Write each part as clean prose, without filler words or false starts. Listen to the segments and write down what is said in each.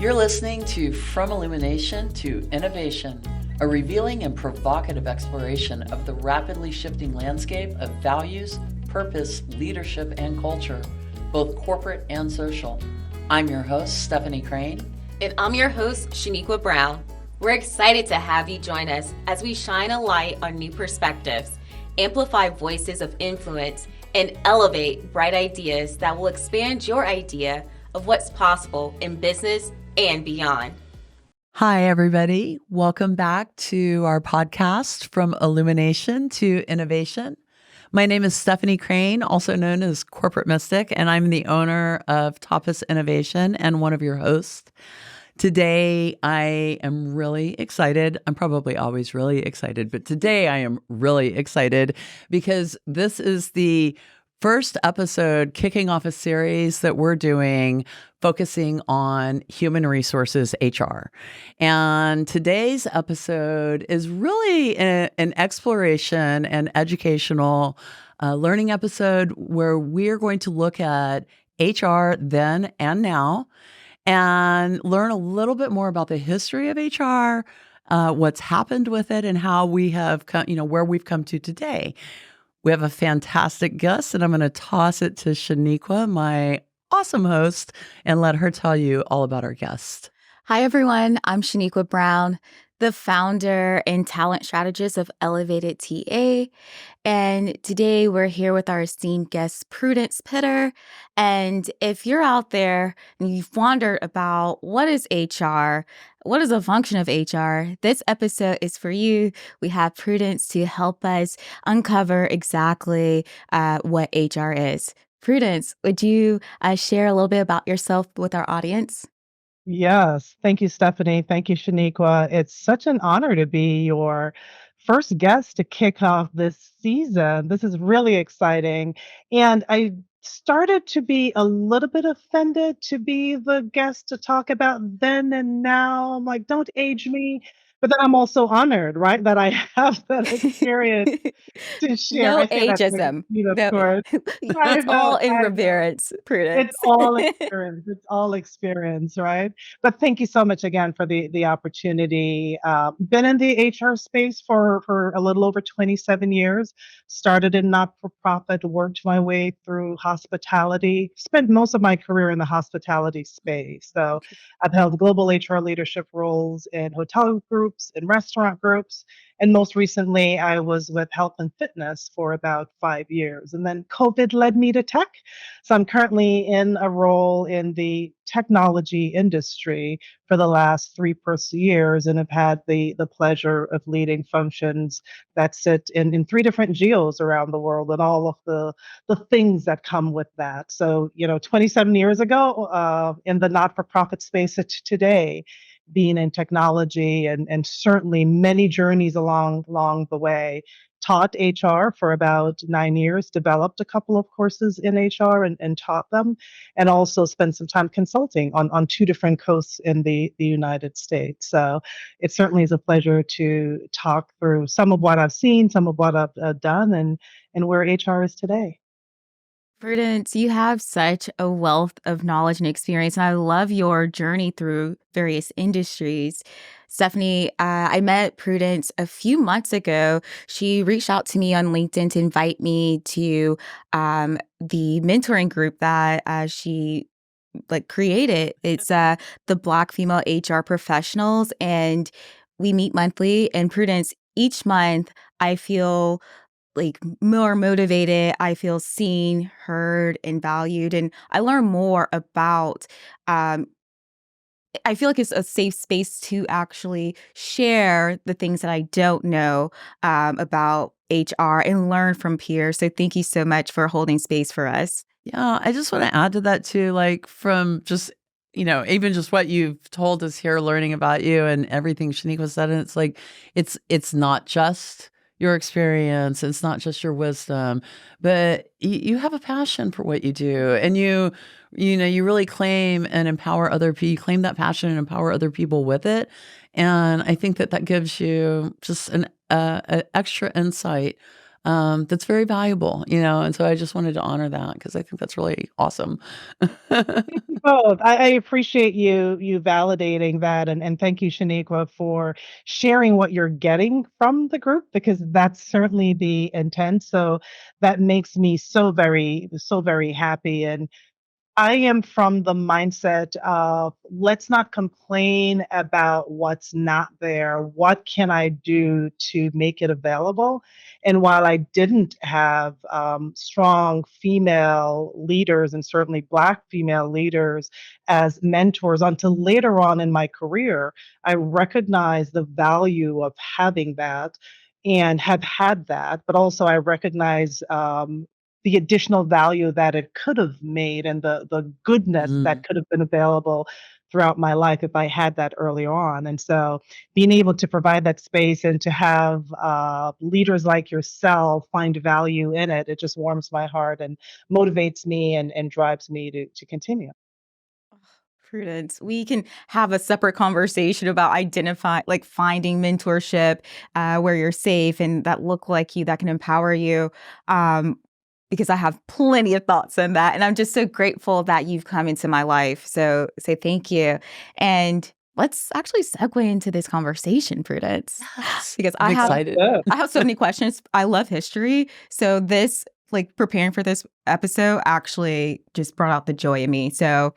You're listening to From Illumination to Innovation, a revealing and provocative exploration of the rapidly shifting landscape of values, purpose, leadership, and culture, both corporate and social. I'm your host, Stephanie Crain. And I'm your host, Shaniqua Brown. We're excited to have you join us as we shine a light on new perspectives, amplify voices of influence, and elevate bright ideas that will expand your idea of what's possible in business and beyond. Hi, everybody. Welcome back to our podcast, From Illumination to Innovation. My name is Stephanie Crain, also known as Corporate Mystic, and I'm the owner of Tapas Innovation and one of your hosts. Today, I am really excited. I'm probably always really excited, but today I am really excited because this is the first episode kicking off a series that we're doing focusing on human resources HR. And today's episode is really an exploration and educational learning episode where we're going to look at HR then and now and learn a little bit more about the history of HR, what's happened with it, and how we have come, where we've come to today. We have a fantastic guest, and I'm going to toss it to Shaniqua, my awesome host, and let her tell you all about our guest. Hi, everyone. I'm Shaniqua Brown, the founder and talent strategist of Elevated TA. And today we're here with our esteemed guest, Prudence Pitter. And if you're out there and you've wondered about what is HR, what is the function of HR, this episode is for you. We have Prudence to help us uncover exactly what HR is. Prudence, would you share a little bit about yourself with our audience? Yes. Thank you, Stephanie. Thank you, Shaniqua. It's such an honor to be your first guest to kick off this season. This is really exciting. And I started to be a little bit offended to be the guest to talk about then and now. I'm like, don't age me. But then I'm also honored, right, that I have that experience to share. No I say that to ageism. you, of No, course. I it's know, all in I know. reverence, Prudence. It's all experience. It's all experience, right? But thank you so much again for the opportunity. Been in the HR space for a little over 27 years. Started in not-for-profit, worked my way through hospitality. Spent most of my career in the hospitality space. So I've held global HR leadership roles in hotel groups, in restaurant groups, and most recently, I was with health and fitness for about 5 years. And then COVID led me to tech. So I'm currently in a role in the technology industry for the last 3+ years and have had the pleasure of leading functions that sit in three different geos around the world and all of the things that come with that. So, 27 years ago, in the not-for-profit space today, being in technology and certainly many journeys along the way. Taught HR for about 9 years, developed a couple of courses in HR and taught them, and also spent some time consulting on two different coasts in the United States. So it certainly is a pleasure to talk through some of what I've seen, some of what I've done, and where HR is today. Prudence, you have such a wealth of knowledge and experience, and I love your journey through various industries. Stephanie, I met Prudence a few months ago. She reached out to me on LinkedIn to invite me to the mentoring group that she created. It's the Black female HR professionals, and we meet monthly. And Prudence, each month I feel more motivated. I feel seen, heard, and valued. And I learn more about, I feel like it's a safe space to actually share the things that I don't know about HR and learn from peers. So thank you so much for holding space for us. Yeah, I just want to add to that too, from just, even just what you've told us here, learning about you and everything Shaniqua said. And it's not just your experience. It's not just your wisdom, but you have a passion for what you do, and you really claim and empower other people. You claim that passion and empower other people with it, and I think that gives you just an extra insight that's very valuable, and so I just wanted to honor that because I think that's really awesome. Both. I appreciate you validating that, and thank you, Shaniqua, for sharing what you're getting from the group, because that's certainly the intent. So that makes me so very happy. And I am from the mindset of, let's not complain about what's not there. What can I do to make it available? And while I didn't have strong female leaders, and certainly Black female leaders as mentors until later on in my career, I recognized the value of having that and have had that. But also, I recognize the additional value that it could have made, and the goodness that Mm. could have been available throughout my life if I had that early on. And so being able to provide that space and to have leaders like yourself find value in it, it just warms my heart and motivates me and drives me to continue. Prudence. We can have a separate conversation about like finding mentorship where you're safe and that look like you, that can empower you. Um, because I have plenty of thoughts on that. And I'm just so grateful that you've come into my life. So say thank you. And let's actually segue into this conversation, Prudence. Yes. Because I'm I have excited. Good. I have so many questions. I love history. So this, like preparing for this episode actually just brought out the joy in me. So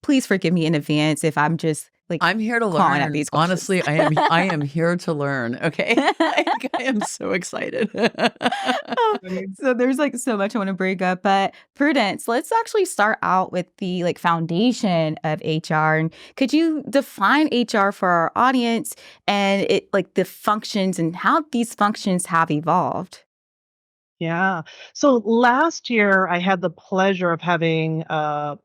please forgive me in advance if I'm just like I'm here to clawing at learn. these questions. Honestly, I am I am here to learn. Okay. I am so excited. So there's like so much I want to bring up, but Prudence, let's actually start out with the like foundation of HR. And could you define HR for our audience and it like the functions and how these functions have evolved? Yeah. So last year, I had the pleasure of having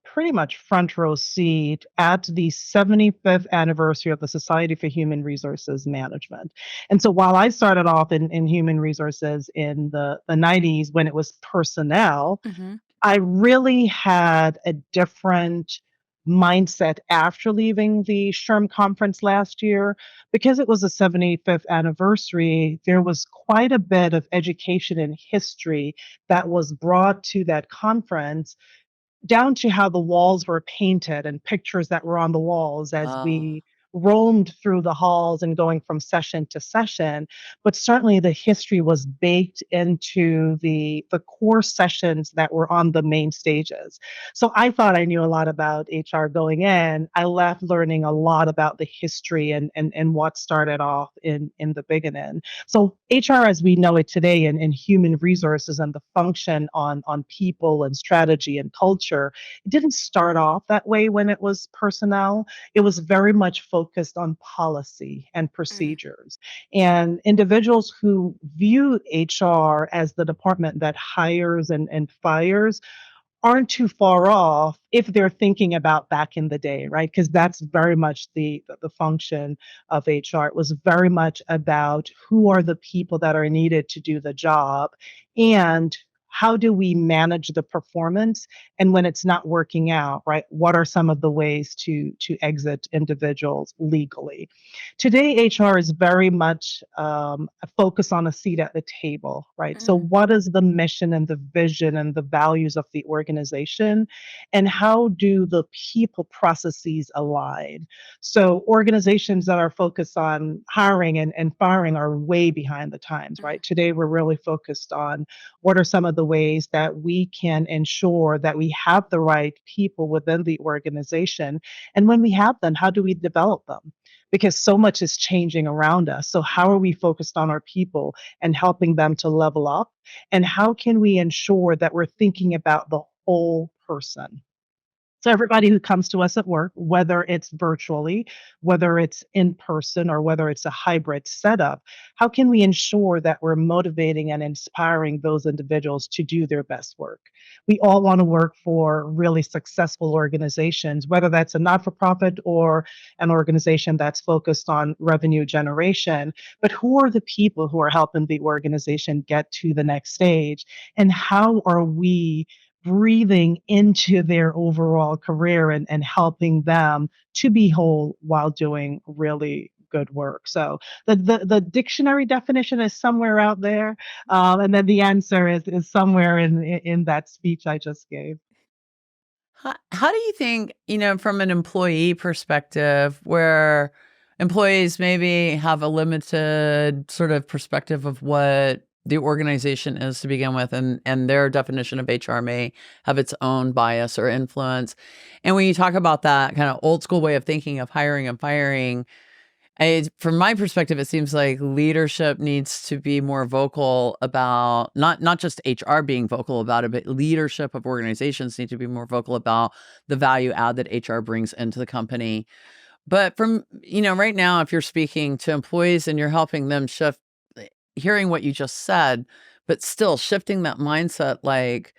pretty much front row seat at the 75th anniversary of the Society for Human Resources Management. And so while I started off in human resources in the 90s when it was personnel, Mm-hmm. I really had a different mindset after leaving the SHRM conference last year. Because it was the 75th anniversary, there was quite a bit of education and history that was brought to that conference, down to how the walls were painted and pictures that were on the walls as Oh, we roamed through the halls and going from session to session. But certainly the history was baked into the core sessions that were on the main stages. So I thought I knew a lot about HR going in. I left learning a lot about the history and what started off in the beginning. So HR as we know it today in human resources and the function on people and strategy and culture, it didn't start off that way when it was personnel. It was very much focused on policy and procedures. And individuals who view HR as the department that hires and fires aren't too far off if they're thinking about back in the day, right? Because that's very much the function of HR. It was very much about who are the people that are needed to do the job, and how do we manage the performance, and when it's not working out, right? What are some of the ways to exit individuals legally? Today, HR is very much a focus on a seat at the table, right? So, Mm, what is the mission and the vision and the values of the organization? And how do the people processes align? So, organizations that are focused on hiring and firing are way behind the times, mm, right? Today, we're really focused on what are some of the ways that we can ensure that we have the right people within the organization? And when we have them, how do we develop them? Because so much is changing around us. So, how are we focused on our people and helping them to level up? And how can we ensure that we're thinking about the whole person? So everybody who comes to us at work, whether it's virtually, whether it's in person, or whether it's a hybrid setup, how can we ensure that we're motivating and inspiring those individuals to do their best work? We all want to work for really successful organizations, whether that's a not-for-profit or an organization that's focused on revenue generation. But who are the people who are helping the organization get to the next stage? And how are we breathing into their overall career and helping them to be whole while doing really good work. So the dictionary definition is somewhere out there, and then the answer is somewhere in that speech I just gave. How do you think, from an employee perspective, where employees maybe have a limited sort of perspective of what the organization is to begin with, and their definition of HR may have its own bias or influence. And when you talk about that kind of old school way of thinking of hiring and firing, from my perspective, it seems like leadership needs to be more vocal about not just HR being vocal about it, but leadership of organizations need to be more vocal about the value add that HR brings into the company. But from, right now, if you're speaking to employees and you're helping them shift, hearing what you just said, but still shifting that mindset, like,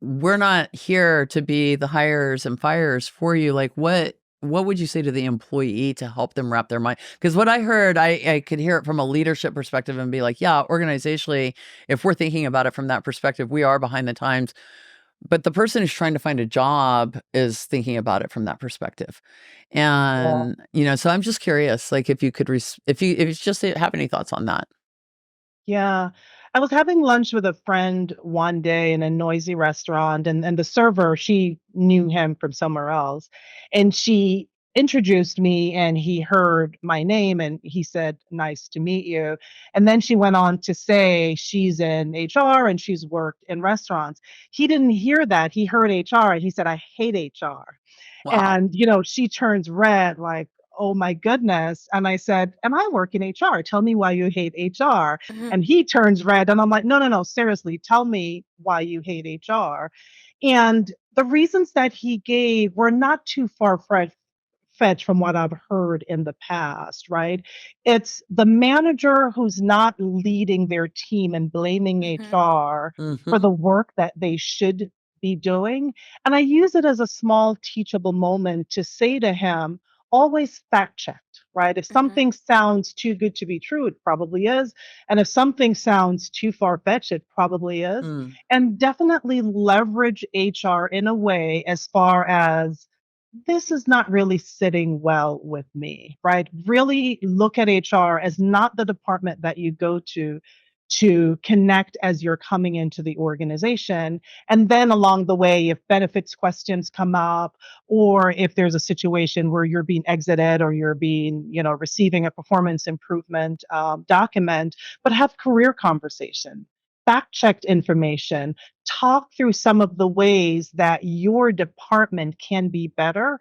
we're not here to be the hirers and firers for you. Like, what would you say to the employee to help them wrap their mind? Because what I heard, I could hear it from a leadership perspective and be like, yeah, organizationally, if we're thinking about it from that perspective, we are behind the times. But the person who's trying to find a job is thinking about it from that perspective. Yeah. And, so I'm just curious, like, if you could, if you just have any thoughts on that. Yeah. I was having lunch with a friend one day in a noisy restaurant, and the server, she knew him from somewhere else. And she introduced me, and he heard my name and he said, "Nice to meet you." And then she went on to say she's in HR and she's worked in restaurants. He didn't hear that. He heard HR and he said, "I hate HR." Wow. And, she turns red, like, oh my goodness. And I said, "And I work in HR. Tell me why you hate HR." Mhm. And he turns red. And I'm like, "No, no, no, seriously, tell me why you hate HR." And the reasons that he gave were not too fetched from what I've heard in the past, right? It's the manager who's not leading their team and blaming Mhm. HR for Mm-hmm. the work that they should be doing. And I use it as a small teachable moment to say to him, always fact check, right? If Mhm. something sounds too good to be true, it probably is. And if something sounds too far fetched, it probably is. Mm. And definitely leverage HR in a way as far as this is not really sitting well with me, right? Really look at HR as not the department that you go to connect as you're coming into the organization. And then along the way, if benefits questions come up, or if there's a situation where you're being exited or you're being, receiving a performance improvement document, but have career conversation, fact checked information, talk through some of the ways that your department can be better.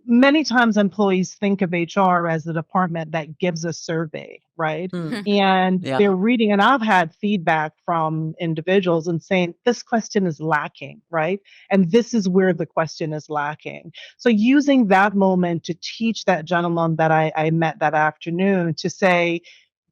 Many times employees think of HR as the department that gives a survey, right? Mm. And Yeah. they're reading, and I've had feedback from individuals and saying, this question is lacking, right? And this is where the question is lacking. So using that moment to teach that gentleman that I met that afternoon to say,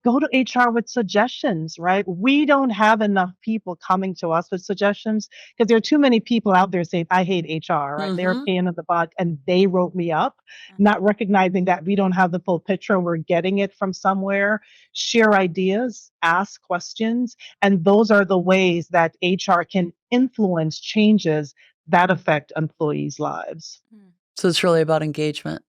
go to HR with suggestions, right? We don't have enough people coming to us with suggestions because there are too many people out there saying, I hate HR, right? They're a Mm-hmm. pain in the butt and they wrote me up, not recognizing that we don't have the full picture. We're getting it from somewhere. Share ideas, ask questions. And those are the ways that HR can influence changes that affect employees' lives. So it's really about engagement,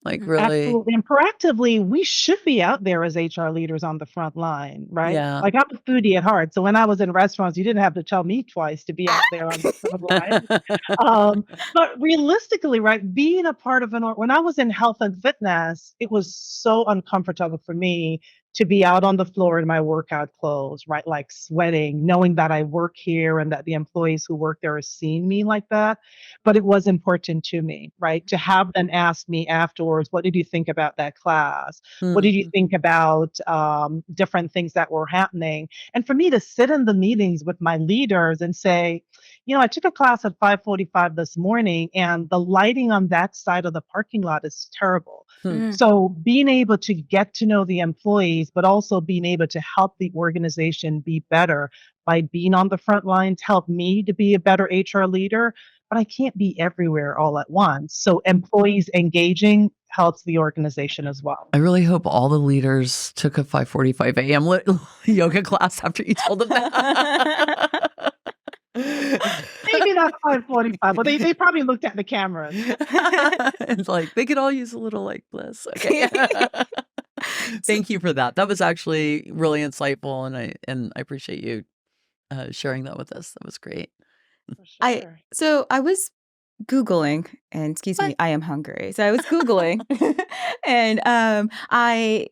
like Mhm. really. Absolutely. And proactively, we should be out there as HR leaders on the front line, right? Yeah. Like I'm a foodie at heart. So when I was in restaurants, you didn't have to tell me twice to be out there on the front line. But realistically, right, being a part of when I was in health and fitness, it was so uncomfortable for me to be out on the floor in my workout clothes, right? Like sweating, knowing that I work here and that the employees who work there are seeing me like that. But it was important to me, right? To have them ask me afterwards, what did you think about that class? What did you Mm. think about different things that were happening? And for me to sit in the meetings with my leaders and say, I took a class at 5:45 this morning and the lighting on that side of the parking lot is terrible. Hmm. Mm. So being able to get to know the employees, but also being able to help the organization be better by being on the front lines, help me to be a better HR leader, but I can't be everywhere all at once. So employees engaging helps the organization as well. I really hope all the leaders took a 5:45 a.m. yoga class after you told them that. Maybe not 5:45, but they probably looked at the cameras. It's like they could all use a little like bliss. Okay. Thank you for that. That was actually really insightful, and I appreciate you sharing that with us. That was great. For sure. I was Googling, and excuse me, I am hungry. So I was Googling and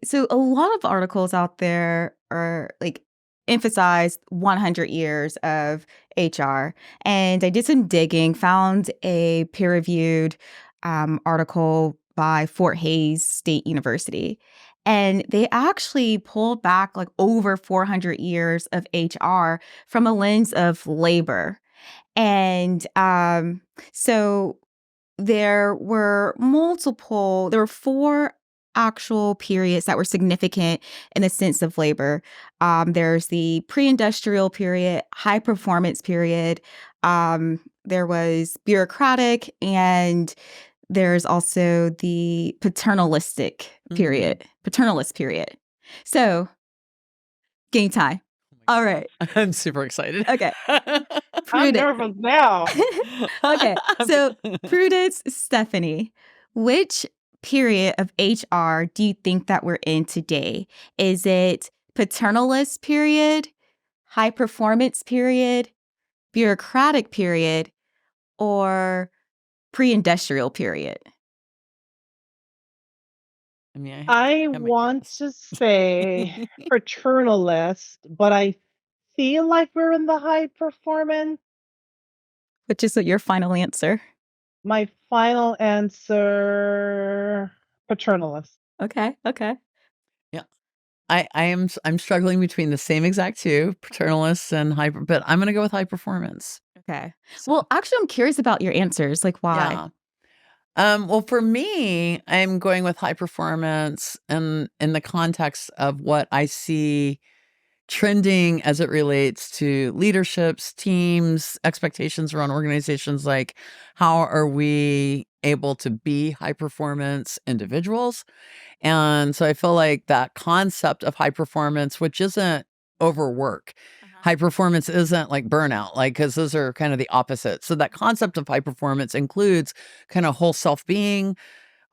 so a lot of articles out there are like emphasize 100 years of HR. And I did some digging, found a peer-reviewed article by Fort Hays State University. And they actually pulled back like over 400 years of HR from a lens of labor. And so there were four actual periods that were significant in the sense of labor. There's the pre-industrial period, high performance period. There was bureaucratic, and there's also the paternalistic period, paternalist period. So, game time. All right. I'm super excited. Okay. I'm nervous now. Okay. So, Prudence, Stephanie, which period of HR do you think that we're in today? Is it paternalist period, high performance period, bureaucratic period, or pre-industrial period? I mean, I want to say paternalist, but I feel like we're in the high performance. Which is your final answer? My final answer, paternalist. Okay. Yeah. I'm struggling between the same exact two, paternalist and hyper, but I'm going to go with high performance. Okay. Well, actually, I'm curious about your answers. Like, why? Yeah. Well, for me, I'm going with high performance and in the context of what I see trending as it relates to leaderships, teams, expectations around organizations. Like, how are we able to be high performance individuals? And so I feel like that concept of high performance, which isn't overwork, high performance isn't like burnout, like, because those are kind of the opposite. So that concept of high performance includes kind of whole self-being,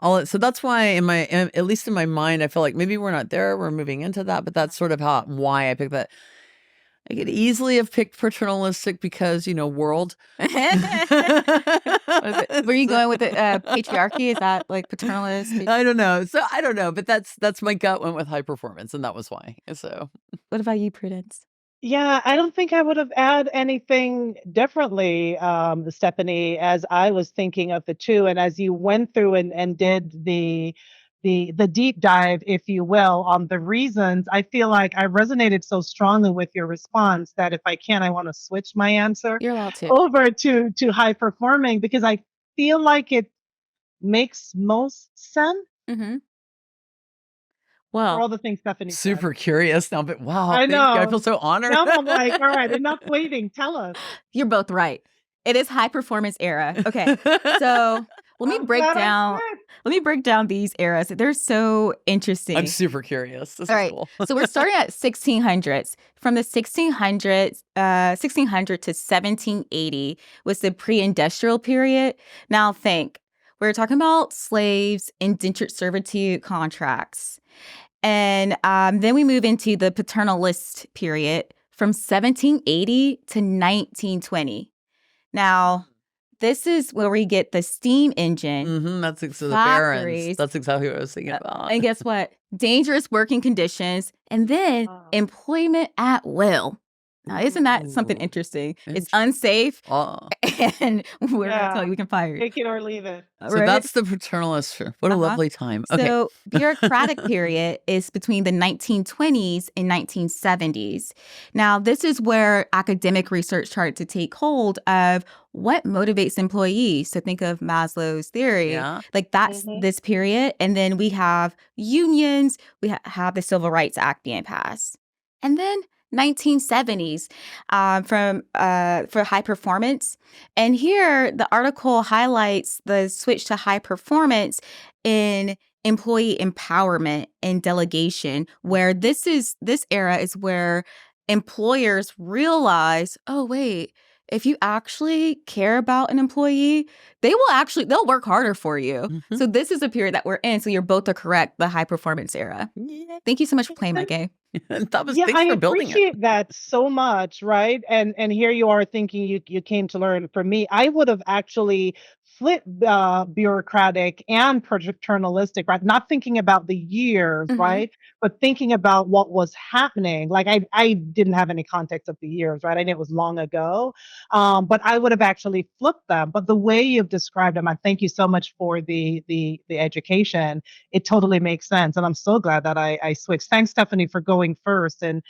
so that's why at least in my mind, I feel like maybe we're not there, we're moving into that, but that's sort of why I picked that. I could easily have picked paternalistic because, world. Were you going with the patriarchy? Is that like paternalist? I don't know. So I don't know, but that's my gut went with high performance, and that was why. So what about you, Prudence? Yeah, I don't think I would have added anything differently, Stephanie, as I was thinking of the two, and as you went through and did the deep dive, if you will, on the reasons. I feel like I resonated so strongly with your response that if I can, I want to switch my answer You're allowed to. over to high performing, because I feel like it makes most sense Mm-hmm. for all Well, the things Stephanie said. super curious now, but wow, I thank you. I know. feel so honored. Now I'm like, all right, enough waiting. Tell us. you're both right. It is high performance era. Okay. So let me I'm break glad I down. switched. Let me break down these eras. They're so interesting. I'm super curious. This All is right. cool. So we're starting at 1600s. From the 1600 to 1780 was the pre-industrial period. Now think, we're talking about slaves, indentured servitude contracts. And then we move into the paternalist period from 1780 to 1920. Now, this is where we get the steam engine. That's so the barons. factories. That's exactly what I was thinking about. And guess what? Dangerous working conditions, and then employment at will. Now, isn't that something Ooh, interesting? It's unsafe, and we're going to tell you we can fire you. Take it or leave it. So that's the paternalist. What a lovely time. Okay. So bureaucratic period is between the 1920s and 1970s. Now, this is where academic research started to take hold of what motivates employees. So think of Maslow's theory. Yeah. Like that's this period. And then we have unions. We have the Civil Rights Act being passed. And then 1970s for high performance. And here the article highlights the switch to high performance in employee empowerment and delegation, where this era is where employers realize, oh, wait, if you actually care about an employee, they'll work harder for you. Mhm. So this is a period that we're in. So you're both the correct, the high performance era. Yeah. Thank you so much for playing my game. Yeah, Thanks I for building it. appreciate that so much, right? And here you are thinking you came to learn from me. I would have actually flipped bureaucratic and paternalistic, right? Not thinking about the years, Mhm. right? But thinking about what was happening. Like I didn't have any context of the years, right? I knew it was long ago. But I would have actually flipped them. But the way you've described them, I thank you so much for the education. It totally makes sense. And I'm so glad that I switched. Thanks, Stephanie, for going first and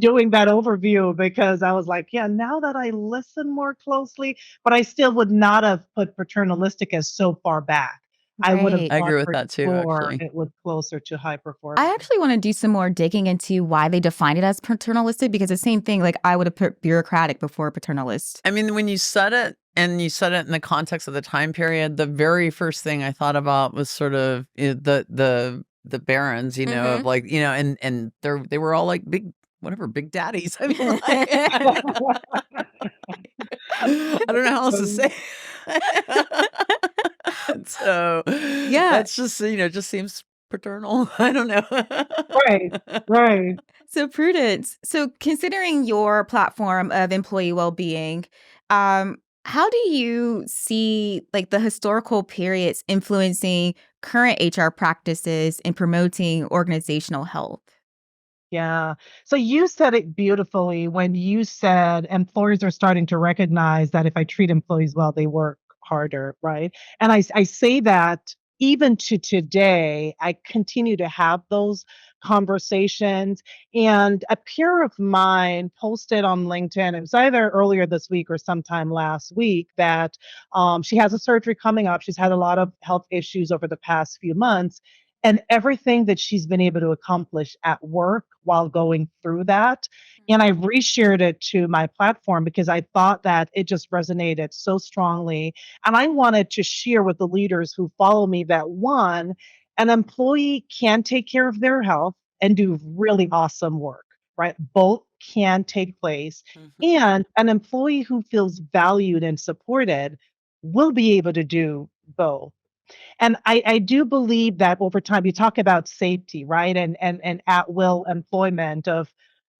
doing that overview, because I was like, yeah, now that I listen more closely, but I still would not have put paternalistic as so far back. I would have Right. I thought agree with for that too, sure actually. it was closer to high I performance. actually want to do some more digging into why they defined it as paternalistic, because the same thing, like I would have put bureaucratic before paternalist. I mean, when you said it and you said it in the context of the time period, the very first thing I thought about was sort of the barons, you know, of like, you know, and they were all like big daddies. I mean, like, I don't know how else to say. So Yeah. that's just, you know, just seems paternal. I don't know. Right, right. So Prudence, so considering your platform of employee well-being, how do you see like the historical periods influencing current HR practices in promoting organizational health? Yeah. So you said it beautifully when you said employers are starting to recognize that if I treat employees well, they work harder, right? And I say that even to today, I continue to have those conversations. And a peer of mine posted on LinkedIn, it was either earlier this week or sometime last week, that she has a surgery coming up. She's had a lot of health issues over the past few months, and everything that she's been able to accomplish at work while going through that. And I reshared it to my platform because I thought that it just resonated so strongly. And I wanted to share with the leaders who follow me that one, an employee can take care of their health and do really awesome work, right? Both can take place. Mhm. And an employee who feels valued and supported will be able to do both. And I do believe that over time, you talk about safety, right? And at will employment of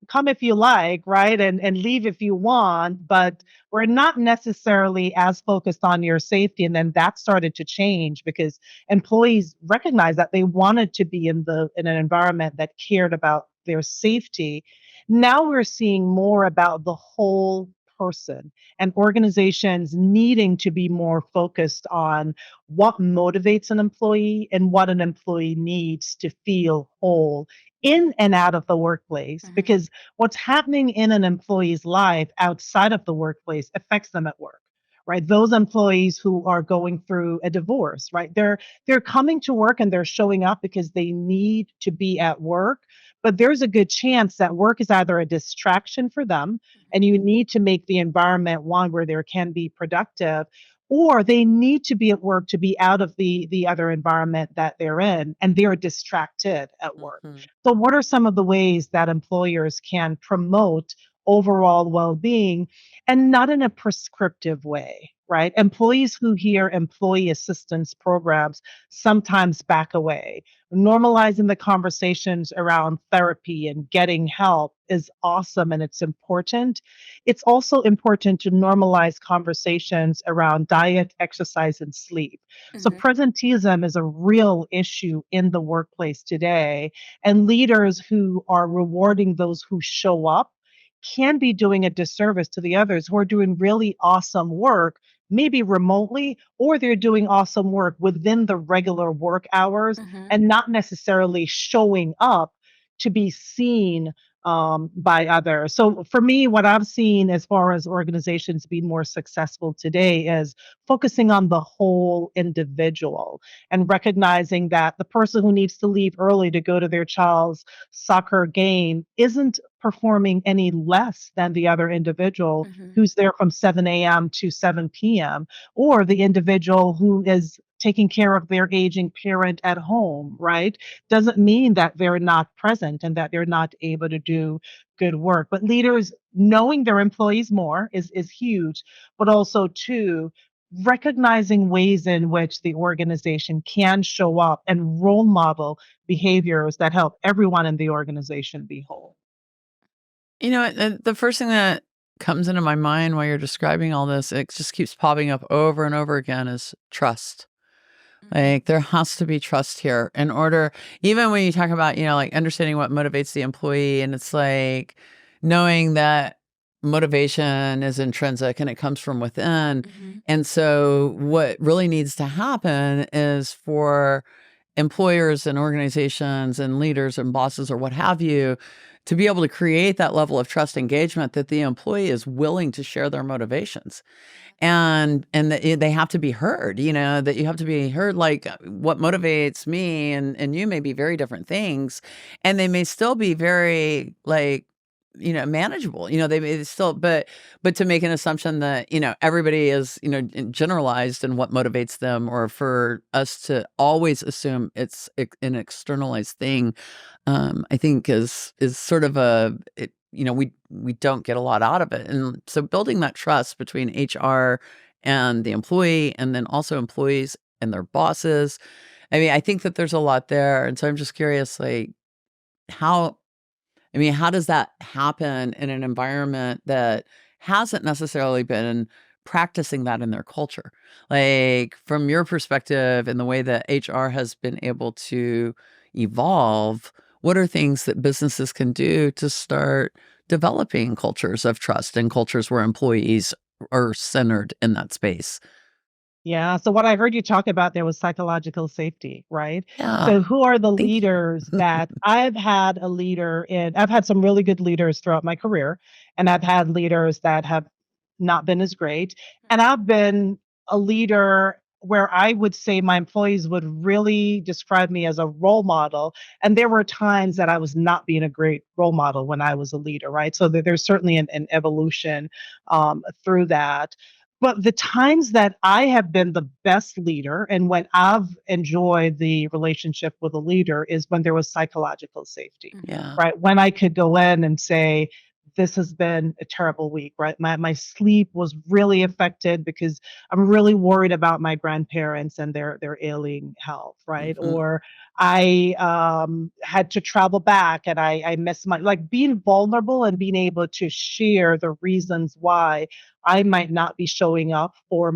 come if you like, right? And leave if you want, but we're not necessarily as focused on your safety. And then that started to change because employees recognized that they wanted to be in an environment that cared about their safety. Now we're seeing more about the whole person and organizations needing to be more focused on what motivates an employee and what an employee needs to feel whole in and out of the workplace, because what's happening in an employee's life outside of the workplace affects them at work, right? Those employees who are going through a divorce, right? They're coming to work and they're showing up because they need to be at work, but there's a good chance that work is either a distraction for them and you need to make the environment one where they can be productive, or they need to be at work to be out of the other environment that they're in and they're distracted at work. Mhm. So what are some of the ways that employers can promote overall well-being, and not in a prescriptive way, right? Employees who hear employee assistance programs sometimes back away. Normalizing the conversations around therapy and getting help is awesome and it's important. It's also important to normalize conversations around diet, exercise, and sleep. So, Mhm. presenteeism is a real issue in the workplace today, and leaders who are rewarding those who show up can be doing a disservice to the others who are doing really awesome work, maybe remotely, or they're doing awesome work within the regular work hours Mhm. and not necessarily showing up to be seen by others. So for me, what I've seen as far as organizations being more successful today is focusing on the whole individual and recognizing that the person who needs to leave early to go to their child's soccer game isn't performing any less than the other individual Mhm. who's there from 7 a.m. to 7 p.m., or the individual who is taking care of their aging parent at home, right? Doesn't mean that they're not present and that they're not able to do good work. But leaders knowing their employees more is huge, but also too recognizing ways in which the organization can show up and role model behaviors that help everyone in the organization be whole. The first thing that comes into my mind while you're describing all this, it just keeps popping up over and over again, is trust. Like, there has to be trust here in order, even when you talk about, like understanding what motivates the employee, and it's like knowing that motivation is intrinsic and it comes from within. And so what really needs to happen is for employers and organizations and leaders and bosses or what have you to be able to create that level of trust engagement that the employee is willing to share their motivations, and that they have to be heard, that you have to be heard. Like, what motivates me and you may be very different things, and they may still be very, like, manageable. They may still, but to make an assumption that, everybody is, generalized in what motivates them, or for us to always assume it's an externalized thing, I think is sort of we don't get a lot out of it. And so building that trust between HR and the employee, and then also employees and their bosses. I mean, I think that there's a lot there. And so I'm just curious, like, how does that happen in an environment that hasn't necessarily been practicing that in their culture? Like, from your perspective and the way that HR has been able to evolve, what are things that businesses can do to start developing cultures of trust and cultures where employees are centered in that space? Yeah. So what I heard you talk about there was psychological safety, right? Yeah. So who are the Thank you. leaders that I've had I've had some really good leaders throughout my career, and I've had leaders that have not been as great. And I've been a leader where I would say my employees would really describe me as a role model. And there were times that I was not being a great role model when I was a leader, right? So there's certainly an evolution through that. But the times that I have been the best leader and when I've enjoyed the relationship with a leader is when there was psychological safety, Yeah. right? When I could go in and say, this has been a terrible week, right? My sleep was really affected because I'm really worried about my grandparents and their ailing health, right? Mhm. Or I had to travel back and I missed my, like, being vulnerable and being able to share the reasons why I might not be showing up for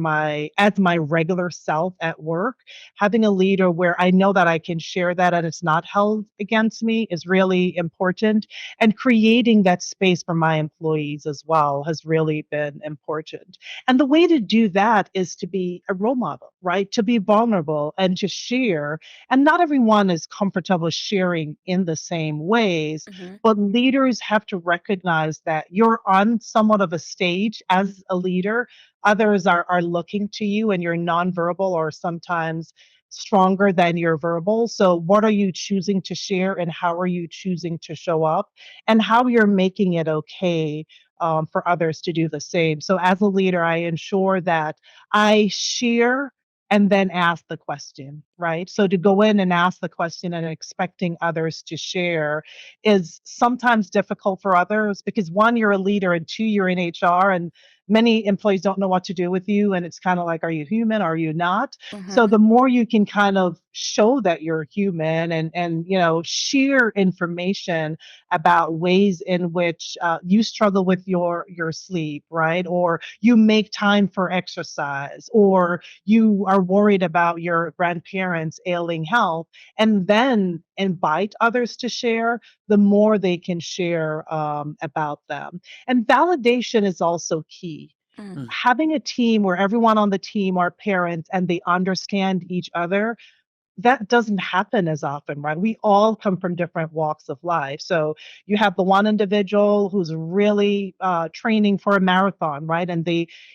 as my regular self at work. Having a leader where I know that I can share that and it's not held against me is really important. And creating that space for my employees as well has really been important. And the way to do that is to be a role model, right? To be vulnerable and to share. And not everyone is comfortable sharing in the same ways, but leaders have to recognize that you're on somewhat of a stage as a leader. Others are looking to you, and you're nonverbal or sometimes stronger than your verbal. So, what are you choosing to share, and how are you choosing to show up, and how you're making it okay for others to do the same. So, as a leader, I ensure that I share and then ask the question, right? So to go in and ask the question and expecting others to share is sometimes difficult for others because one, you're a leader, and two, you're in HR, and many employees don't know what to do with you. And it's kind of like, are you human? Are you not? So the more you can kind of show that you're human and share information about ways in which you struggle with your sleep, right? Or you make time for exercise, or you are worried about your grandparents' ailing health, and then invite others to share, the more they can share about them. And validation is also key. Mm. Having a team where everyone on the team are parents and they understand each other, that doesn't happen as often, right? We all come from different walks of life. So you have the one individual who's really training for a marathon, right? And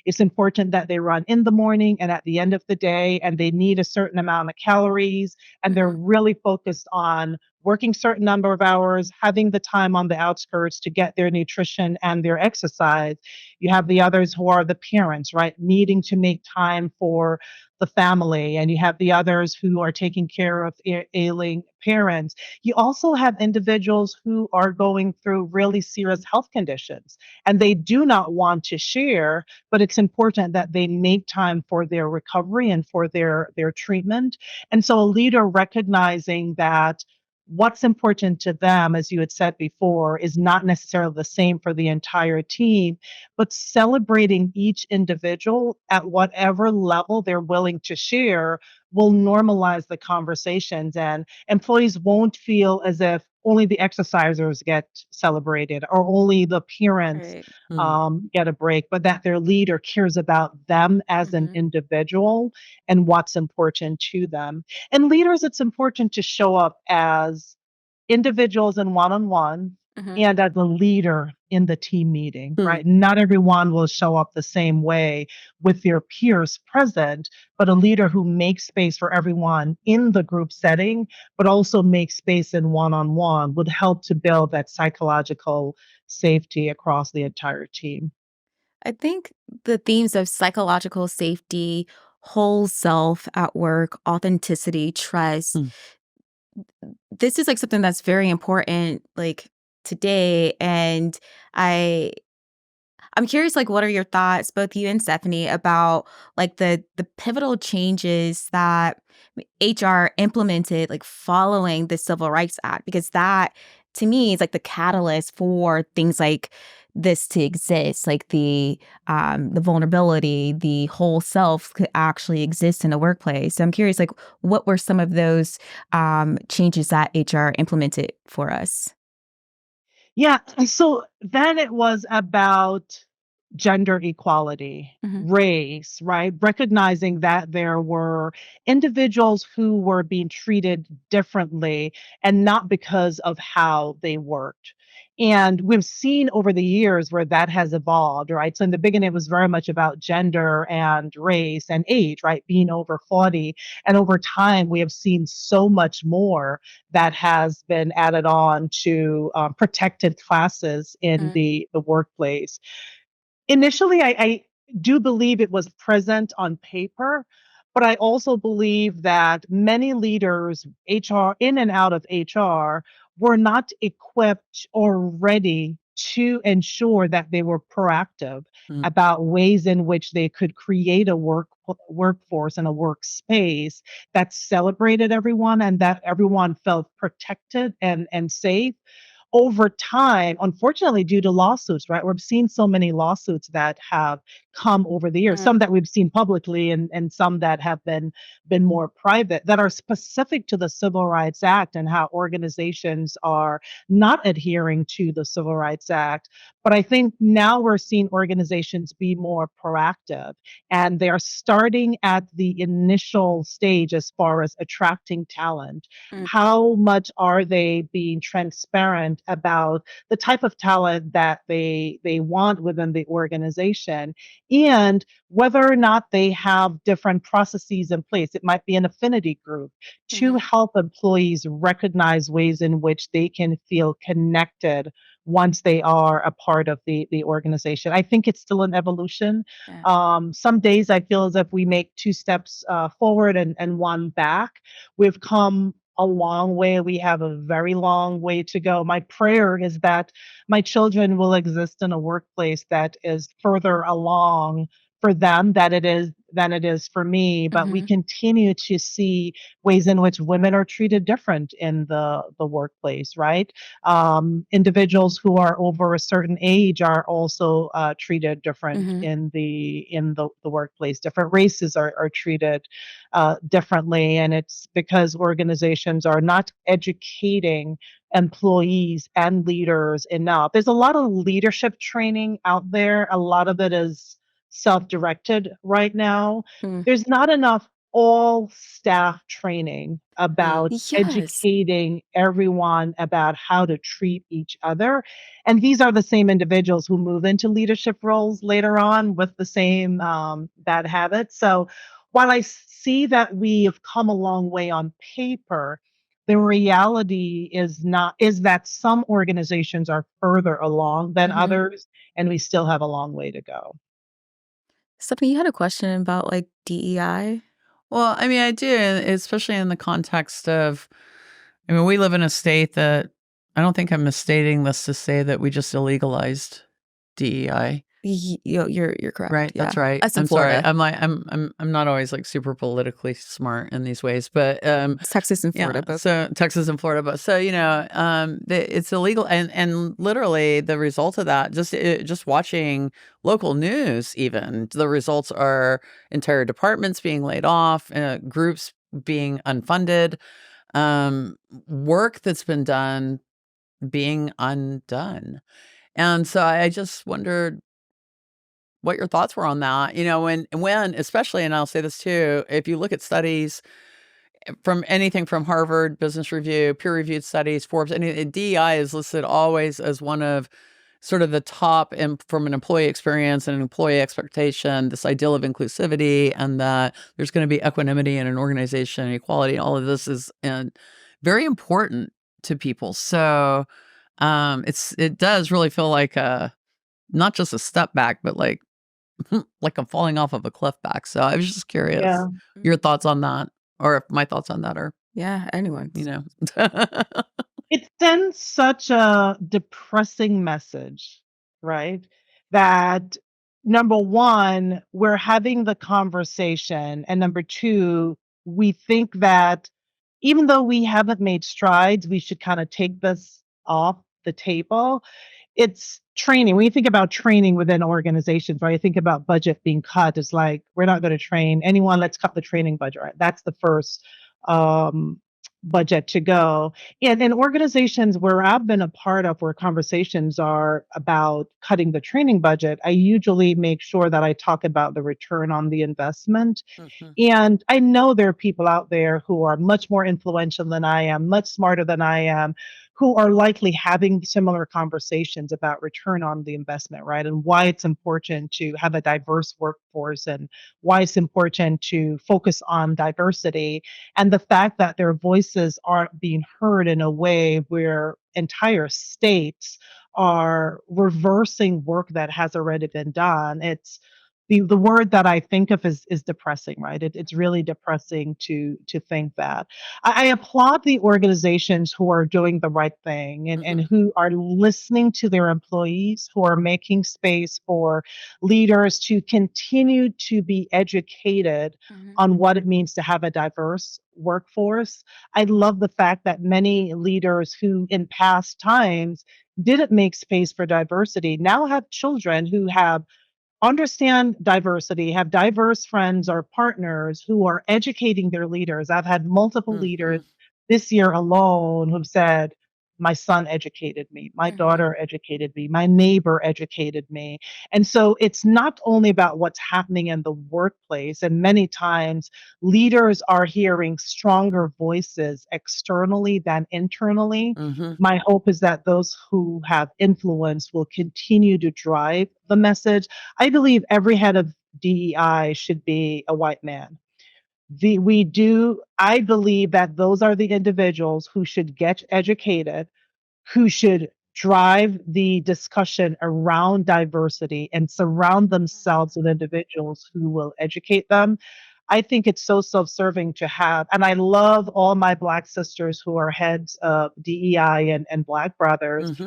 it's important that they run in the morning and at the end of the day, and they need a certain amount of calories, and they're really focused on working certain number of hours, having the time on the outskirts to get their nutrition and their exercise. You have the others who are the parents, right? Needing to make time for the family, and you have the others who are taking care of ailing parents. You also have individuals who are going through really serious health conditions, and they do not want to share, but it's important that they make time for their recovery and for their treatment. And so a leader recognizing that what's important to them, as you had said before, is not necessarily the same for the entire team, but celebrating each individual at whatever level they're willing to share will normalize the conversations, and employees won't feel as if only the exercisers get celebrated or only the parents Right. get a break, but that their leader cares about them as an Mhm. individual and what's important to them. And leaders, it's important to show up as individuals in one-on-one Mhm. and as a leader in the team meeting, Hmm. right? Not everyone will show up the same way with their peers present, but a leader who makes space for everyone in the group setting, but also makes space in one-on-one would help to build that psychological safety across the entire team. I think the themes of psychological safety, whole self at work, authenticity, trust, Hmm. this is like something that's very important like today. And I I'm curious, like, what are your thoughts, both you and Stephanie, about like the pivotal changes that HR implemented, like following the Civil Rights Act? Because that, to me, is like the catalyst for things like this to exist. Like the vulnerability, the whole self could actually exist in the workplace. So I'm curious, like, what were some of those changes that HR implemented for us? Yeah, and so then it was about gender equality, Hmm. race, right? Recognizing that there were individuals who were being treated differently and not because of how they worked. And we've seen over the years where that has evolved, right? So in the beginning, it was very much about gender and race and age, right? Being over 40. And over time, we have seen so much more that has been added on to protected classes in the workplace. Initially, I do believe it was present on paper, but I also believe that many leaders, HR, in and out of HR, were not equipped or ready to ensure that they were proactive Hmm. about ways in which they could create a workforce and a workspace that celebrated everyone and that everyone felt protected and safe. Over time, unfortunately, due to lawsuits, right? We've seen so many lawsuits that have come over the years, some that we've seen publicly and some that have been more private, that are specific to the Civil Rights Act and how organizations are not adhering to the Civil Rights Act. But I think now we're seeing organizations be more proactive, and they're starting at the initial stage as far as attracting talent. Mm, How much are they being transparent about the type of talent that they want within the organization, and whether or not they have different processes in place? It might be an affinity group to mhm, help employees recognize ways in which they can feel connected once they are a part of the organization. I think it's still an evolution. yeah. Some days I feel as if we make two steps forward and one back. We've come a long way. We have a very long way to go. My prayer is that my children will exist in a workplace that is further along for them than it is for me. But we Mhm, continue to see ways in which women are treated different in the workplace, right? Individuals who are over a certain age are also treated different mhm, in the workplace. Different races are treated differently, and it's because organizations are not educating employees and leaders enough. There's a lot of leadership training out there. A lot of it is self-directed right now. mm. There's not enough all staff training about Yes. educating everyone about how to treat each other. And these are the same individuals who move into leadership roles later on with the same bad habits. So while I see that we have come a long way on paper, the reality is that some organizations are further along than Mhm. others, and we still have a long way to go. Stephanie, you had a question about like DEI? Well, I mean, I do, especially in the context of, I mean, we live in a state that I don't think I'm misstating this to say that we just illegalized DEI. You're correct. Right, Yeah. that's right. Us in I'm sorry. Florida. I'm not always like super politically smart in these ways, but It's Texas and Florida both. so Texas and Florida, but so it's illegal, and literally the result of that, just watching local news, even the results are entire departments being laid off, groups being unfunded, work that's been done being undone, and so I just wondered what your thoughts were on that. When especially, and I'll say this too, if you look at studies from anything from Harvard Business Review, peer-reviewed studies, Forbes, DEI is listed always as one of sort of the top from an employee experience and an employee expectation, this ideal of inclusivity, and that there's going to be equanimity in an organization, equality, all of this is very important to people. So it does really feel like not just a step back, but like I'm falling off of a cliff back. So I was just curious Yeah. your thoughts on that, or if my thoughts on that are, Yeah, anyone. It sends such a depressing message, right? That number one, we're having the conversation, and number two, we think that even though we haven't made strides, we should kind of take this off the table. It's training. When you think about training within organizations, right? You think about budget being cut. It's like, we're not going to train anyone. Let's cut the training budget, right? That's the first um, budget to go. And in organizations where I've been a part of, where conversations are about cutting the training budget, I usually make sure that I talk about the return on the investment. And I know there are people out there who are much more influential than I am, much smarter than I am, who are likely having similar conversations about return on the investment, right? And why it's important to have a diverse workforce, and why it's important to focus on diversity, and the fact that their voices aren't being heard in a way where entire states are reversing work that has already been done. It's the word that I think of is depressing, right? It's really depressing to think that. I applaud the organizations who are doing the right thing, and who are listening to their employees, who are making space for leaders to continue to be educated on what it means to have a diverse workforce. I love the fact that many leaders who in past times didn't make space for diversity now have children who have understand diversity, have diverse friends or partners who are educating their leaders. I've had multiple leaders this year alone who've said, my son educated me, my daughter educated me, my neighbor educated me. And so it's not only about what's happening in the workplace, and many times leaders are hearing stronger voices externally than internally. My hope is that those who have influence will continue to drive the message. I believe every head of DEI should be a white man. I believe that those are the individuals who should get educated, who should drive the discussion around diversity, and surround themselves with individuals who will educate them. I think it's so self-serving to have, and I love all my Black sisters who are heads of DEI and Black brothers.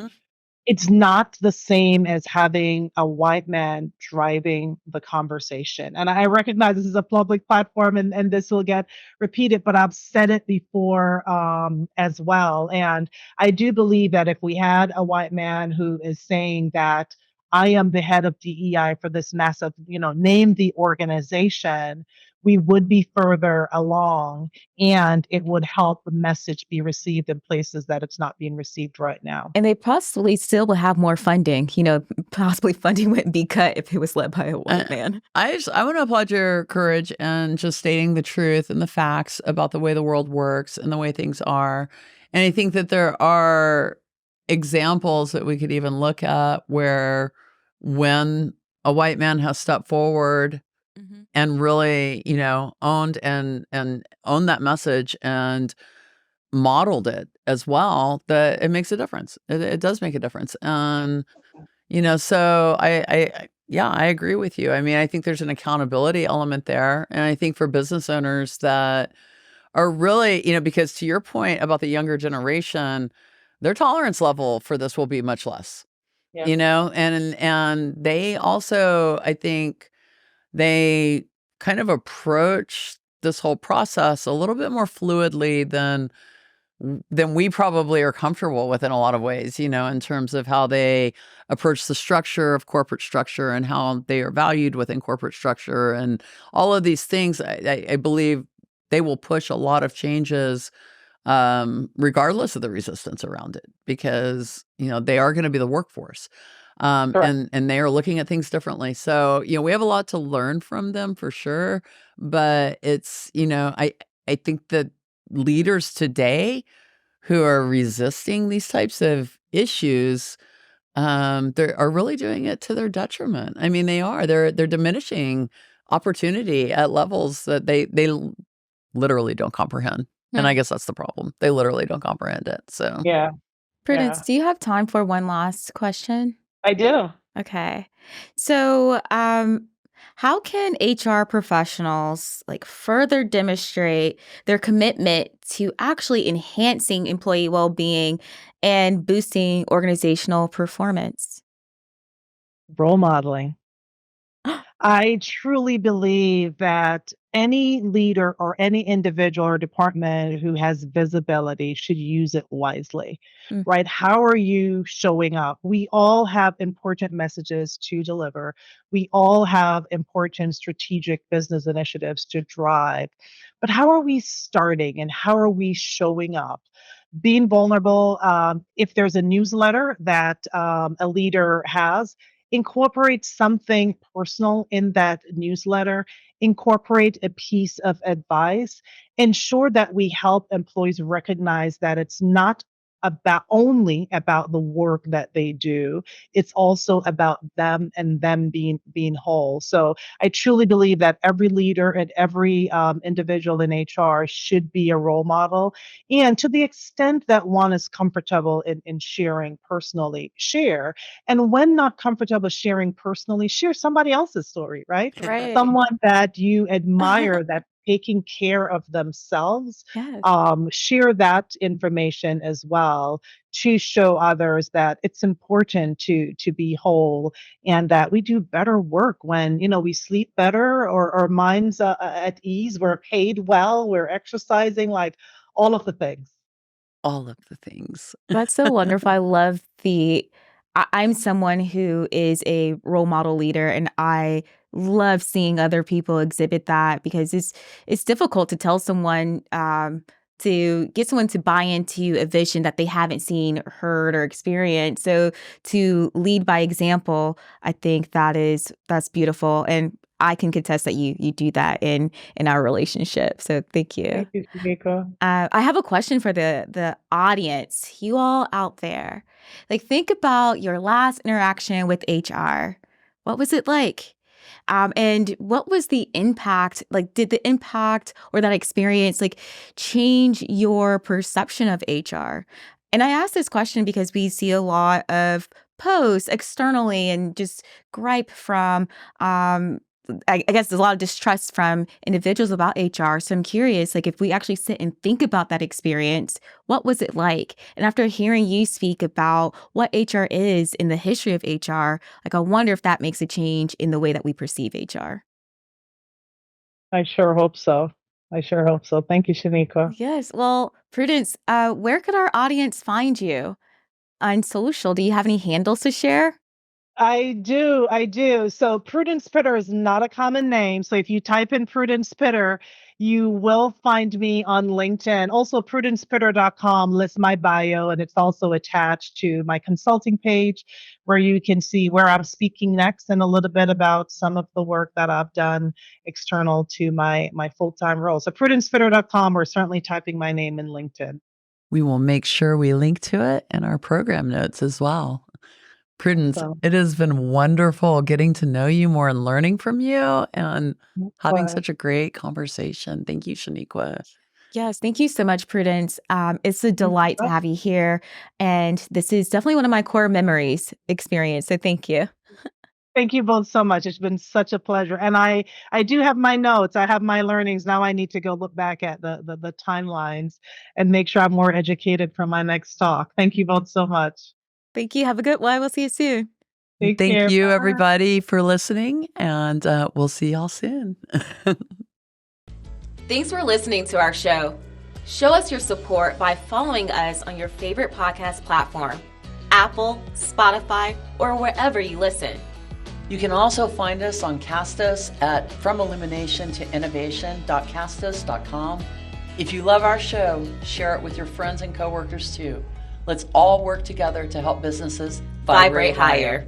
It's not the same as having a white man driving the conversation. And I recognize this is a public platform, and this will get repeated, but I've said it before as well. And I do believe that if we had a white man who is saying that I am the head of DEI for this massive, name the organization, we would be further along, and it would help the message be received in places that it's not being received right now. And they possibly still will have more funding. Possibly funding wouldn't be cut if it was led by a white man. I want to applaud your courage and just stating the truth and the facts about the way the world works and the way things are. And I think that there are examples that we could even look at where, when a white man has stepped forward and really, owned and owned that message and modeled it as well, that it makes a difference. It does make a difference. And, so Yeah, I agree with you. I mean, I think there's an accountability element there. And I think for business owners that are really, because to your point about the younger generation, their tolerance level for this will be much less, Yeah. and they also, I think they kind of approach this whole process a little bit more fluidly than we probably are comfortable with in a lot of ways, in terms of how they approach the structure of corporate structure and how they are valued within corporate structure and all of these things. I believe they will push a lot of changes, regardless of the resistance around it, because, they are going to be the workforce. Correct. And they are looking at things differently. So, we have a lot to learn from them for sure. But it's, I think that leaders today who are resisting these types of issues, they are really doing it to their detriment. I mean, they are. They're diminishing opportunity at levels that they literally don't comprehend. And I guess that's the problem. They literally don't comprehend it. So, Yeah. Prudence, Yeah. do you have time for one last question? I do. Okay. So, how can HR professionals further demonstrate their commitment to actually enhancing employee well-being and boosting organizational performance? Role modeling. I truly believe that any leader or any individual or department who has visibility should use it wisely, Mm, right? How are you showing up? We all have important messages to deliver. We all have important strategic business initiatives to drive. But how are we starting and how are we showing up? Being vulnerable, if there's a newsletter that a leader has, incorporate something personal in that newsletter, incorporate a piece of advice, ensure that we help employees recognize that it's not about only about the work that they do, it's also about them and them being whole. So I truly believe that every leader and every individual in HR should be a role model, and to the extent that one is comfortable in sharing personally, share. And when not comfortable sharing personally, share somebody else's story, right? right. Someone that you admire that taking care of themselves, Yes. share that information as well to show others that it's important to be whole, and that we do better work when we sleep better, or our minds at ease, we're paid well, we're exercising, like all of the things. all of the things. That's so wonderful. I love I'm someone who is a role model leader, and I love seeing other people exhibit that because it's difficult to tell someone to get someone to buy into a vision that they haven't seen, heard, or experienced. So to lead by example, I think that's beautiful, and I can contest that you do that in our relationship. So thank you. Thank you, Shaniqua. I have a question for the audience, you all out there. Think about your last interaction with HR. What was it like? And what was the impact? Did the impact or that experience change your perception of HR? And I ask this question because we see a lot of posts externally and just gripe from I guess there's a lot of distrust from individuals about HR. So I'm curious, if we actually sit and think about that experience, what was it like? And after hearing you speak about what HR is in the history of HR, I wonder if that makes a change in the way that we perceive HR. I sure hope so. I sure hope so. Thank you, Shaniqua. Yes. Well, Prudence, where could our audience find you on social? Do you have any handles to share? I do. I do. So Prudence Spitter is not a common name. So if you type in Prudence Spitter, you will find me on LinkedIn. Also, prudencespitter.com lists my bio, and it's also attached to my consulting page where you can see where I'm speaking next and a little bit about some of the work that I've done external to my full-time role. So prudencespitter.com, or certainly typing my name in LinkedIn. We will make sure we link to it in our program notes as well. Prudence, So, it has been wonderful getting to know you more and learning from you and having but such a great conversation. Thank you, Shaniqua. Yes, thank you so much, Prudence. It's a delight to have you here. And this is definitely one of my core memories experience. So thank you. Thank you both so much. It's been such a pleasure. And I do have my notes. I have my learnings. Now I need to go look back at the timelines and make sure I'm more educated for my next talk. Thank you both so much. Thank you. Have a good one. We'll see you soon. Take Thank care. you, Bye. everybody, for listening, and we'll see y'all soon. Thanks for listening to our show. Show us your support by following us on your favorite podcast platform, Apple, Spotify, or wherever you listen. You can also find us on Castus at fromilluminationtoinnovation.castus.com. If you love our show, share it with your friends and coworkers too. Let's all work together to help businesses vibrate higher.